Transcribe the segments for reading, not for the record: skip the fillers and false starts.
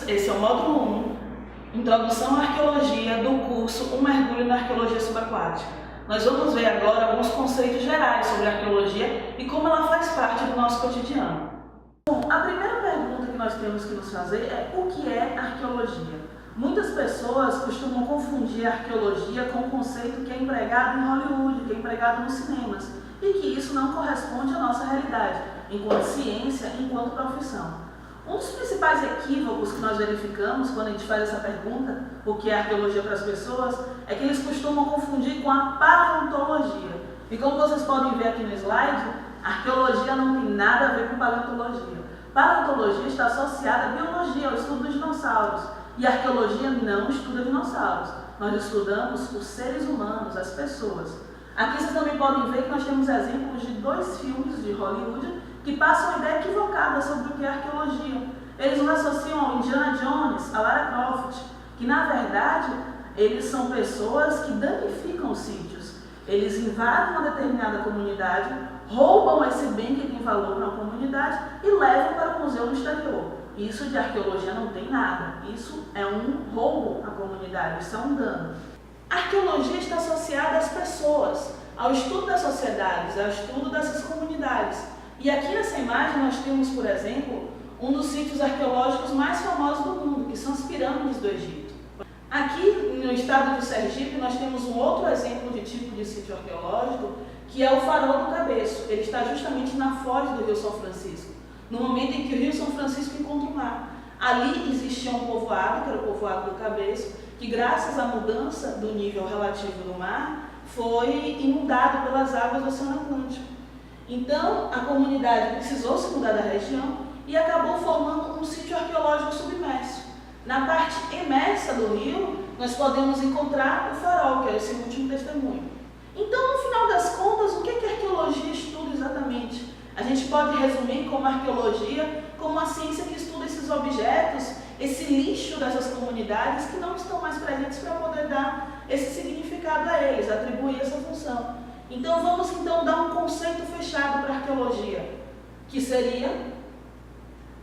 bem-vindos. Esse é o módulo 1, Introdução à Arqueologia, do curso Um Mergulho na Arqueologia Subaquática. Nós vamos ver agora alguns conceitos gerais sobre a arqueologia e como ela faz parte do nosso cotidiano. Bom, a primeira pergunta que nós temos que nos fazer é o que é arqueologia? Muitas pessoas costumam confundir a arqueologia com o conceito que é empregado em Hollywood, que é empregado nos cinemas, e que isso não corresponde à nossa realidade, enquanto ciência, enquanto profissão. Um dos principais equívocos que nós verificamos quando a gente faz essa pergunta, o que é arqueologia para as pessoas, é que eles costumam confundir com a paleontologia. E como vocês podem ver aqui no slide, a arqueologia não tem nada a ver com paleontologia. Paleontologia está associada à biologia, ao estudo dos dinossauros. E a arqueologia não estuda dinossauros. Nós estudamos os seres humanos, as pessoas. Aqui vocês também podem ver que nós temos exemplos de 2 filmes de Hollywood que passam a ideia equivocada sobre o que é arqueologia. Eles nos associam ao Indiana Jones, a Lara Croft, que na verdade eles são pessoas que danificam os sítios. Eles invadem uma determinada comunidade, roubam esse bem que tem valor para a comunidade e levam para o museu no exterior. Isso de arqueologia não tem nada. Isso é um roubo à comunidade, isso é um dano. A arqueologia está associada às pessoas, ao estudo das sociedades, ao estudo dessas comunidades. E aqui nessa imagem nós temos, por exemplo, um dos sítios arqueológicos mais famosos do mundo, que são as pirâmides do Egito. Aqui no estado de Sergipe nós temos um outro exemplo de tipo de sítio arqueológico, que é o Farol do Cabeço. Ele está justamente na foz do Rio São Francisco, no momento em que o Rio São Francisco encontra o mar. Ali existia um povoado, que era o povoado do Cabeço, que graças à mudança do nível relativo do mar, foi inundado pelas águas do Oceano Atlântico. Então, a comunidade precisou se mudar da região e acabou formando um sítio arqueológico submerso. Na parte emersa do rio, nós podemos encontrar o farol, que é esse último testemunho. Então, no final das contas, o que a arqueologia estuda exatamente? A gente pode resumir como arqueologia como a ciência que estuda esses objetos, esse lixo dessas comunidades que não estão mais presentes para poder dar esse significado a eles, atribuir essa função. Então vamos dar um conceito fechado para a arqueologia, que seria: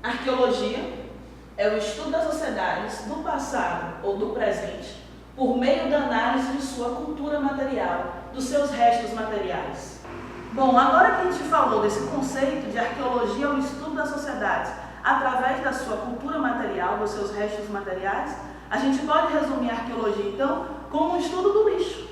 arqueologia é o estudo das sociedades do passado ou do presente por meio da análise de sua cultura material, dos seus restos materiais. Bom, agora que a gente falou desse conceito de arqueologia é o estudo das sociedades através da sua cultura material, dos seus restos materiais, a gente pode resumir a arqueologia então como um estudo do lixo.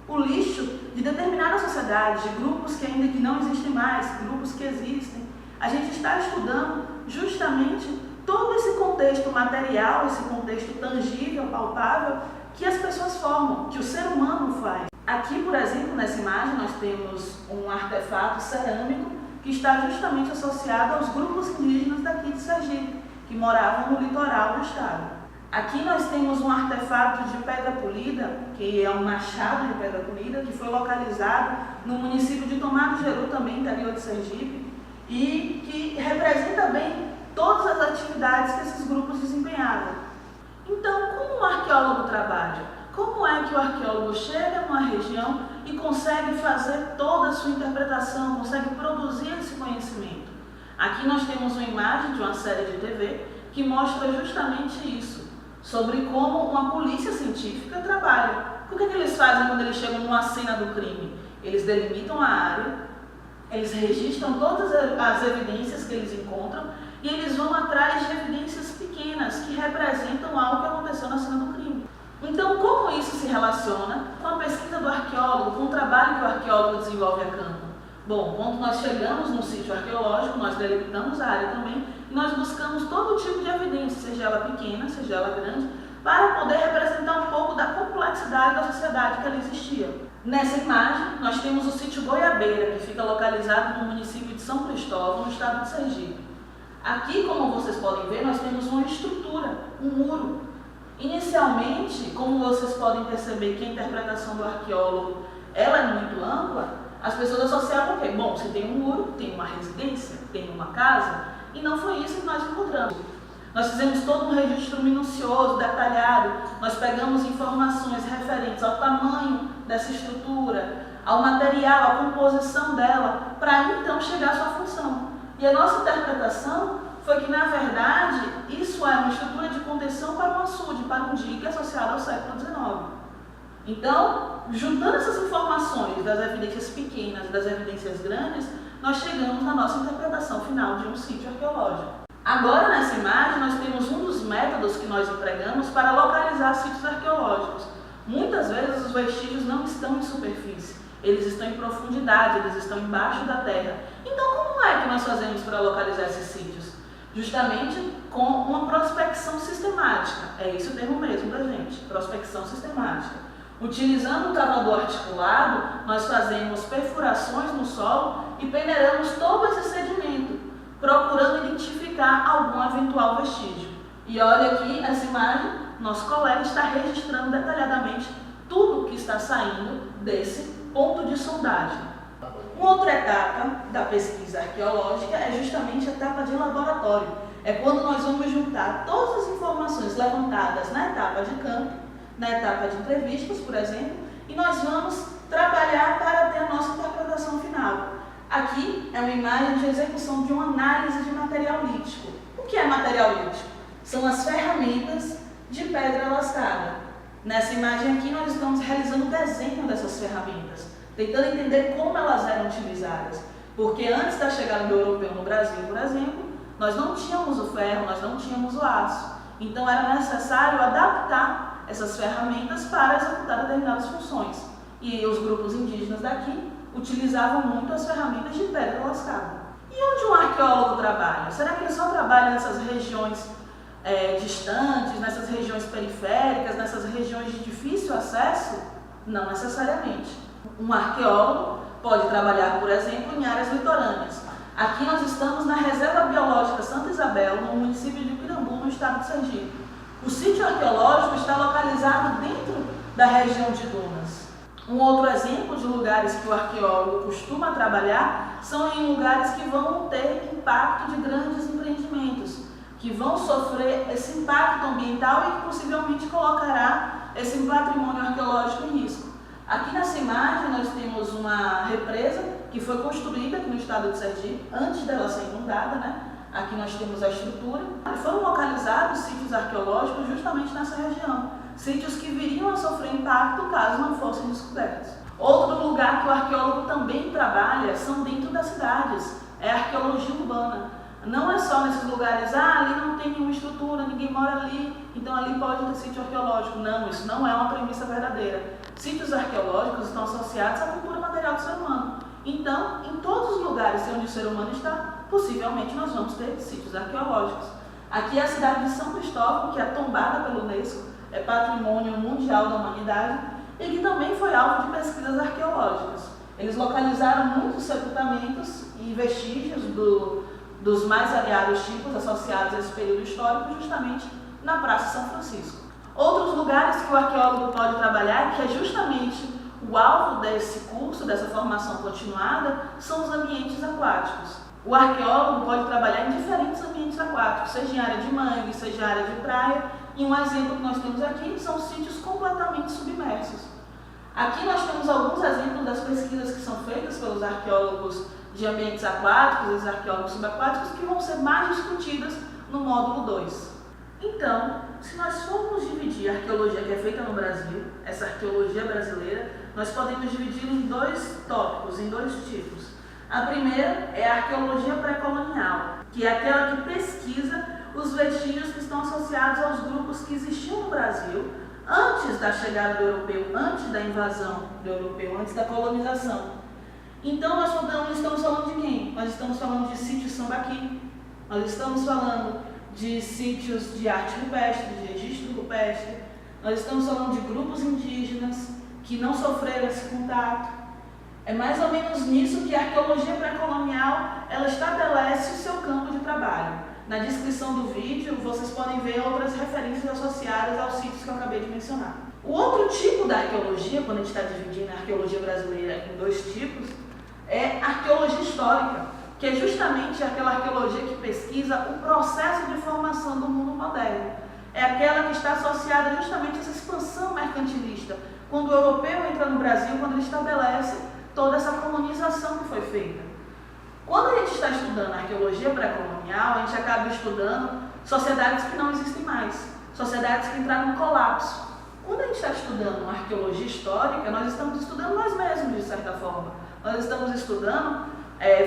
O lixo de determinadas sociedades, de grupos que ainda que não existem mais, grupos que existem. A gente está estudando justamente todo esse contexto material, esse contexto tangível, palpável, que as pessoas formam, que o ser humano faz. Aqui, por exemplo, nessa imagem, nós temos um artefato cerâmico que está justamente associado aos grupos indígenas daqui de Sergipe, que moravam no litoral do estado. Aqui nós temos um artefato de pedra polida, que é um machado de pedra polida, que foi localizado no município de Tomar do Jeru, também interior de Sergipe, e que representa bem todas as atividades que esses grupos desempenhavam. Então, como um arqueólogo trabalha? Como é que o arqueólogo chega numa região e consegue fazer toda a sua interpretação, consegue produzir esse conhecimento? Aqui nós temos uma imagem de uma série de TV que mostra justamente isso, sobre como uma polícia científica trabalha. O que eles fazem quando eles chegam numa cena do crime? Eles delimitam a área, eles registram todas as evidências que eles encontram e eles vão atrás de evidências pequenas que representam algo que aconteceu na cena do crime. Então, como isso se relaciona com a pesquisa do arqueólogo, com o trabalho que o arqueólogo desenvolve a campo? Bom, quando nós chegamos num sítio arqueológico, nós delimitamos a área também e nós buscamos todo tipo de evidência, seja ela pequena, seja ela grande, para poder representar um pouco da complexidade da sociedade que ali existia. Nessa imagem, nós temos o sítio Goiabeira, que fica localizado no município de São Cristóvão, no estado de Sergipe. Aqui, como vocês podem ver, nós temos uma estrutura, um muro. Inicialmente, como vocês podem perceber que a interpretação do arqueólogo ela é muito ampla, as pessoas associavam o quê? Bom, se tem um muro, tem uma residência, tem uma casa, e não foi isso que nós encontramos. Nós fizemos todo um registro minucioso, detalhado, nós pegamos informações referentes ao tamanho dessa estrutura, ao material, à composição dela, para então chegar à sua função. E a nossa interpretação foi que, na verdade, isso é uma estrutura de contenção para um açude, para um dique associado ao século XIX. Então, juntando essas informações das evidências pequenas e das evidências grandes, nós chegamos na nossa interpretação final de um sítio arqueológico. Agora, nessa imagem, nós temos um dos métodos que nós empregamos para localizar sítios arqueológicos. Muitas vezes os vestígios não estão em superfície, eles estão em profundidade, eles estão embaixo da terra. Então, como é que nós fazemos para localizar esses sítios? Justamente com uma prospecção sistemática. É esse o termo mesmo da gente, prospecção sistemática. Utilizando um cavador articulado, nós fazemos perfurações no solo e peneiramos todo esse sedimento, procurando identificar algum eventual vestígio. E olha aqui essa imagem, nosso colega está registrando detalhadamente tudo que está saindo desse ponto de sondagem. Uma outra etapa da pesquisa arqueológica é justamente a etapa de laboratório. É quando nós vamos juntar todas as informações levantadas na etapa de campo, na etapa de entrevistas, por exemplo, e nós vamos trabalhar para ter a nossa interpretação final. Aqui é uma imagem de execução de uma análise de material lítico. O que é material lítico? São as ferramentas de pedra lascada. Nessa imagem aqui nós estamos realizando o desenho dessas ferramentas, tentando entender como elas eram utilizadas. Porque antes da chegada do europeu no Brasil, por exemplo, nós não tínhamos o ferro, nós não tínhamos o aço. Então era necessário adaptar essas ferramentas para executar determinadas funções. E os grupos indígenas daqui utilizavam muito as ferramentas de pedra lascada. E onde um arqueólogo trabalha? Será que ele só trabalha nessas regiões distantes, nessas regiões periféricas, nessas regiões de difícil acesso? Não necessariamente. Um arqueólogo pode trabalhar, por exemplo, em áreas litorâneas. Aqui nós estamos na Reserva Biológica Santa Isabel, no município de Pirambu, no estado de Sergipe. O sítio arqueológico está localizado dentro da região de dunas. Um outro exemplo de lugares que o arqueólogo costuma trabalhar são em lugares que vão ter impacto de grandes empreendimentos, que vão sofrer esse impacto ambiental e que possivelmente colocará esse patrimônio arqueológico em risco. Aqui nessa imagem nós temos uma represa que foi construída aqui no estado de Sergipe, antes dela ser inundada, né? Aqui nós temos a estrutura. Foram localizados sítios arqueológicos justamente nessa região, sítios que viriam a sofrer impacto caso não fossem descobertos. Outro lugar que o arqueólogo também trabalha são dentro das cidades, é a arqueologia urbana. Não é só nesses lugares, ali não tem nenhuma estrutura, ninguém mora ali, então ali pode ter sítio arqueológico. Não, isso não é uma premissa verdadeira. Sítios arqueológicos estão associados à cultura material do ser humano. Então, em todos os lugares onde o ser humano está, possivelmente nós vamos ter sítios arqueológicos. Aqui é a cidade de São Cristóvão, que é tombada pela Unesco, é patrimônio mundial da humanidade e que também foi alvo de pesquisas arqueológicas. Eles localizaram muitos sepultamentos e vestígios dos mais variados tipos associados a esse período histórico, justamente na Praça São Francisco. Outros lugares que o arqueólogo pode trabalhar, que é justamente o alvo desse curso, dessa formação continuada, são os ambientes aquáticos. O arqueólogo pode trabalhar em diferentes ambientes aquáticos, seja em área de mangue, seja em área de praia, e um exemplo que nós temos aqui são sítios completamente submersos. Aqui nós temos alguns exemplos das pesquisas que são feitas pelos arqueólogos de ambientes aquáticos e os arqueólogos subaquáticos que vão ser mais discutidas no módulo 2. Então, se nós formos dividir a arqueologia que é feita no Brasil, essa arqueologia brasileira, nós podemos dividir em dois tópicos, em dois tipos. A primeira é a arqueologia pré-colonial, que é aquela que pesquisa os vestígios que estão associados aos grupos que existiam no Brasil antes da chegada do europeu, antes da invasão do europeu, antes da colonização. Então, nós estamos falando de quem? Nós estamos falando de sítios sambaqui, nós estamos falando de sítios de arte rupestre, de registro rupestre, nós estamos falando de grupos indígenas que não sofreram esse contato. É mais ou menos nisso que a arqueologia pré-colonial ela estabelece o seu campo de trabalho. Na descrição do vídeo, vocês podem ver outras referências associadas aos sítios que eu acabei de mencionar. O outro tipo da arqueologia, quando a gente está dividindo a arqueologia brasileira em dois tipos, é a arqueologia histórica, que é justamente aquela arqueologia que pesquisa o processo de formação do mundo moderno. É aquela que está associada justamente a essa expansão mercantilista, quando o europeu entra no Brasil, quando ele estabelece toda essa colonização que foi feita. Quando a gente está estudando arqueologia pré-colonial, a gente acaba estudando sociedades que não existem mais, sociedades que entraram em colapso. Quando a gente está estudando arqueologia histórica, nós estamos estudando nós mesmos, de certa forma. Nós estamos estudando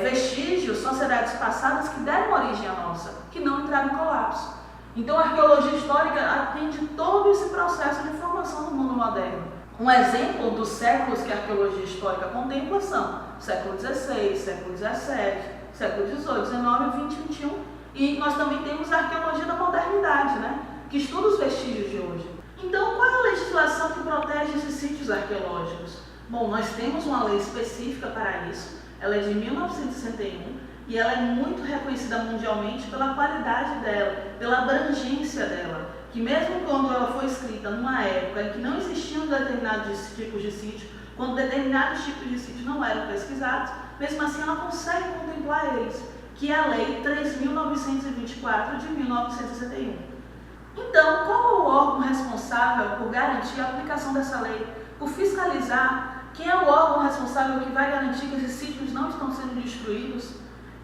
vestígios, sociedades passadas que deram origem à nossa, que não entraram em colapso. Então a arqueologia histórica atende todo esse processo de formação do mundo moderno. Um exemplo dos séculos que a arqueologia histórica contempla são século XVI, século XVII, século XVIII, XIX, XX, XXI. E nós também temos a arqueologia da modernidade, né? Que estuda os vestígios de hoje. Então, qual é a legislação que protege esses sítios arqueológicos? Bom, nós temos uma lei específica para isso, ela é de 1961 e ela é muito reconhecida mundialmente pela qualidade dela, pela abrangência dela, que mesmo quando ela foi escrita numa época em que não existiam determinados tipos de sítio, quando determinados tipos de sítio não eram pesquisados, mesmo assim ela consegue contemplar eles, que é a Lei 3.924 de 1961. Então, qual é o órgão responsável por garantir a aplicação dessa lei, por fiscalizar? Quem é o órgão responsável que vai garantir que esses sítios não estão sendo destruídos?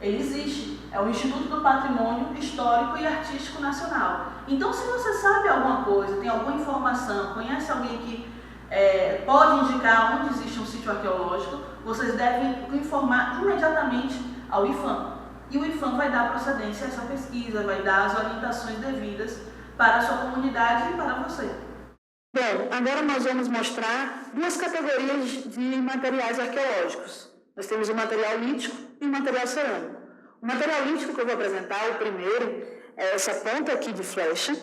Ele existe, é o Instituto do Patrimônio Histórico e Artístico Nacional. Então, se você sabe alguma coisa, tem alguma informação, conhece alguém que pode indicar onde existe um sítio arqueológico, vocês devem informar imediatamente ao IPHAN. E o IPHAN vai dar procedência a essa pesquisa, vai dar as orientações devidas para a sua comunidade e para você. Bom, agora nós vamos mostrar duas categorias de materiais arqueológicos. Nós temos o material lítico e o material cerâmico. O material lítico que eu vou apresentar, o primeiro, é essa ponta aqui de flecha.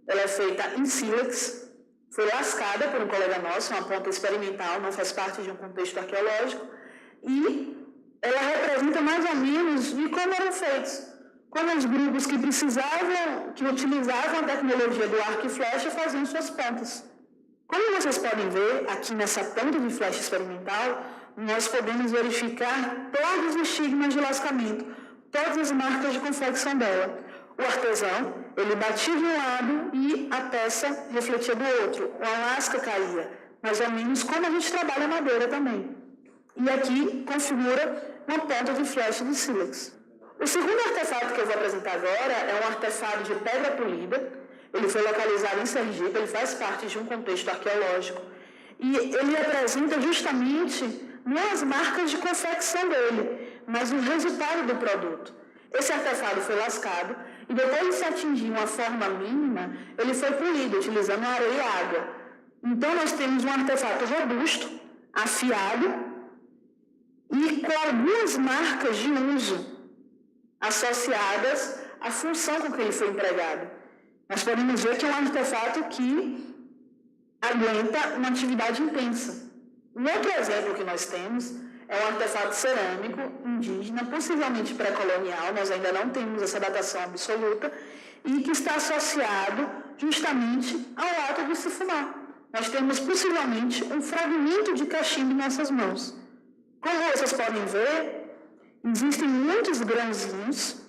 Ela é feita em sílex, foi lascada por um colega nosso, uma ponta experimental, não faz parte de um contexto arqueológico, e ela representa mais ou menos de como eram feitos. Como os grupos que utilizavam a tecnologia do arco e flecha faziam suas pontas. Como vocês podem ver, aqui nessa ponta de flecha experimental, nós podemos verificar todos os estigmas de lascamento, todas as marcas de confecção dela. O artesão, ele batia de um lado e a peça refletia do outro, a lasca caía, mais ou menos como a gente trabalha a madeira também. E aqui configura uma ponta de flecha de sílex. O segundo artefato que eu vou apresentar agora é um artefato de pedra polida. Ele foi localizado em Sergipe, ele faz parte de um contexto arqueológico. E ele apresenta justamente não as marcas de confecção dele, mas o resultado do produto. Esse artefato foi lascado e depois de se atingir uma forma mínima, ele foi polido, utilizando areia e água. Então nós temos um artefato robusto, afiado e com algumas marcas de uso associadas à função com que ele foi empregado. Nós podemos ver que é um artefato que aguenta uma atividade intensa. Um outro exemplo que nós temos é um artefato cerâmico indígena, possivelmente pré-colonial, nós ainda não temos essa datação absoluta, e que está associado justamente ao ato de se fumar. Nós temos possivelmente um fragmento de cachimbo em nossas mãos. Como vocês podem ver, existem muitos grãozinhos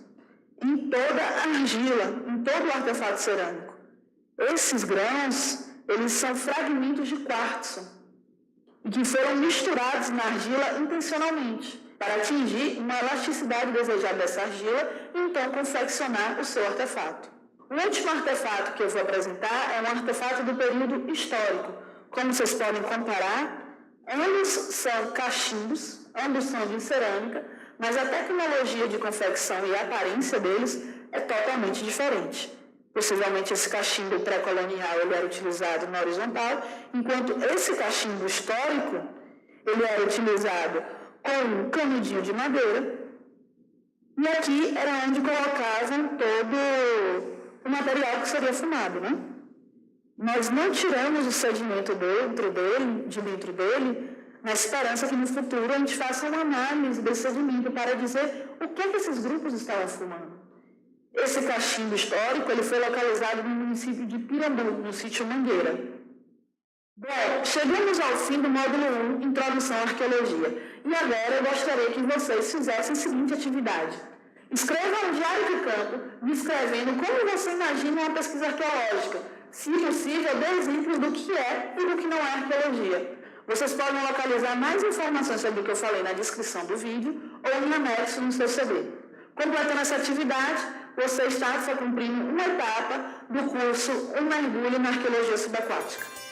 em toda a argila, em todo o artefato cerâmico. Esses grãos, eles são fragmentos de quartzo, que foram misturados na argila intencionalmente, para atingir uma elasticidade desejada dessa argila e então confeccionar o seu artefato. O último artefato que eu vou apresentar é um artefato do período histórico. Como vocês podem comparar, ambos são cachimbos, ambos são de cerâmica, mas a tecnologia de confecção e a aparência deles é totalmente diferente. Possivelmente esse cachimbo pré-colonial ele era utilizado na horizontal, enquanto esse cachimbo histórico ele era utilizado com um canudinho de madeira, e aqui era onde colocavam todo o material que seria fumado, né? Nós não tiramos o sedimento de dentro dele, na esperança que no futuro a gente faça uma análise desse sedimento para dizer o que esses grupos estavam fumando. Esse cachimbo histórico ele foi localizado no município de Pirambu, no sítio Mangueira. Bom, chegamos ao fim do módulo 1, Introdução à Arqueologia. E agora eu gostaria que vocês fizessem a seguinte atividade. Escreva um diário de campo, descrevendo como você imagina uma pesquisa arqueológica. Se possível, dê exemplos do que é e do que não é arqueologia. Vocês podem localizar mais informações sobre o que eu falei na descrição do vídeo ou em anexo no seu CD. Completando essa atividade, você está cumprindo uma etapa do curso Um Mergulho na Arqueologia Subaquática.